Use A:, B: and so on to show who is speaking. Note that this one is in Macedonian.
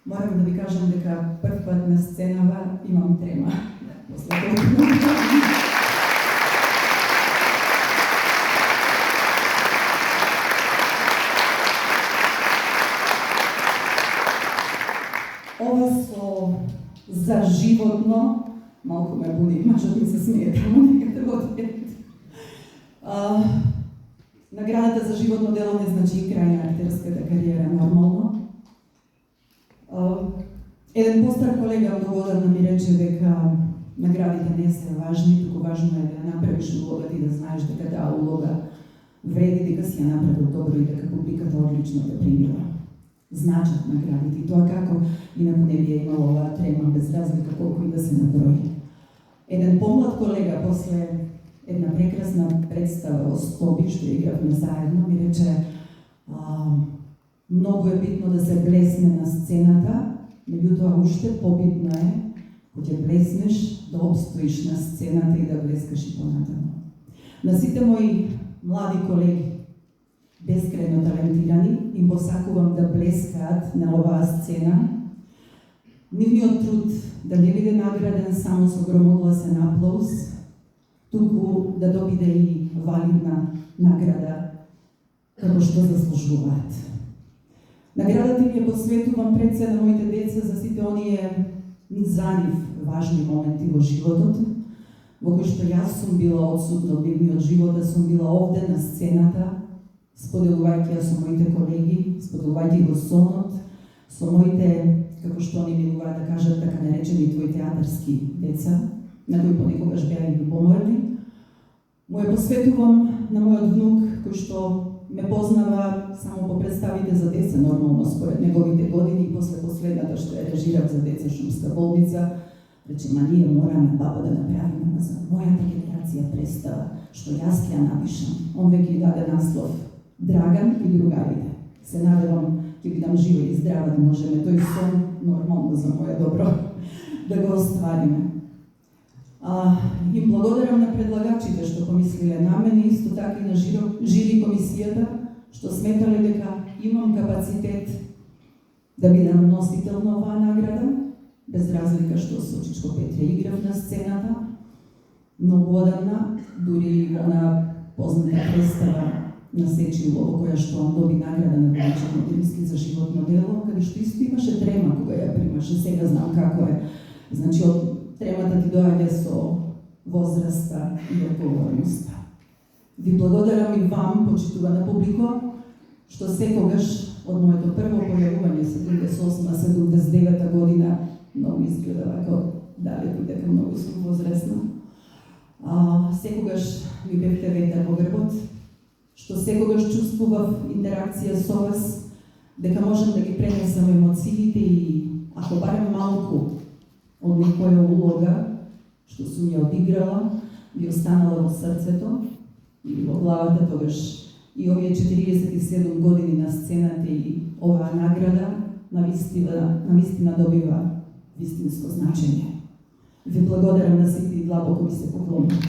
A: Морам да ви кажам дека прв пат на сценава имам трема. Ова со за животно, малку ме буди, мажот ми се смее тамо некаде во ответ. Наградата за животно дело не значи и крај на актерската кариера, нормално. Еден постар колега многу одамна ми рече дека наградите не се важни, туку важно е да направиш улогата и да знаеш дека таа улога вреди, дека си ја направил добро и дека публиката одлично те примила. Значат наградите и тоа како инаку не би имало оваа трема без разлика колку и да се наброи. Еден помлад колега после една прекрасна представа во Скопје што игравме заедно ми рече многу е битно да се блесне на сцената, меѓутоа уште побитно е кога ќе блеснеш да обстоиш на сцената и да блескаш и понатаму. На сите мои млади колеги, бескрајно талентирани, им посакувам да блескаат на оваа сцена. Нивниот труд да не биде награден само со громогласен аплауз, туку да добиде и валидна награда како што заслужуваат. Наградата ми ја посветувам пред се на моите деца за сите оние за нив важни моменти во животот, во кои што јас сум била отсутна од нивниот живот, да сум била овде на сцената, споделувајќи ја со моите колеги, споделувајќи го сонот, со моите, како што они милуваат да кажат, така наречени твои театарски деца, на кои понекогаш беа и љубоморни. Му ја посветувам на мојот внук, кој што ме познава само по представите за деца, нормално според неговите години, и после последната што ја режирав за деца Шумска болница, рече, ма ние мораме баба да направиме за мојата генерација представа, што јас ќе ја напишам. Он веќе даде наслов Драган и другарите. Се надевам ќе бидам жива и здрава да можеме тој сон нормално за моје добро да го оствариме. Им благодарам на предлагачите што помислиле на мене, исто така и на жири комисијата, што сметале дека имам капацитет да бидам носител на оваа награда, без разлика што со Чичко Петре играв на сцената, многу одамна, дури она позната представа на Сечило, во која што он доби награда на Величен Одински за животно дело, каде што исто имаше трема кога ја примаше, сега знам како е. Значи, тремата ти доаѓа со возраста и одговорноста. Ви благодарам и вам, почитувана публико, што секогаш од моето прво појавување 78-79 година, многу изгледа вака далеку дека многу сум возрастна, секогаш ми бевте ветер во грбот, што секогаш чувствував интеракција со вас, дека можам да ги пренесам емоциите и, ако барем малку од некоја улога, што сум ја одиграла, би останала во срцето или во главата, тогаш и овие 47 години на сцената и оваа награда навистина добива вистинско значење. Ви благодарам на сите и длабоко ви се поклонувам.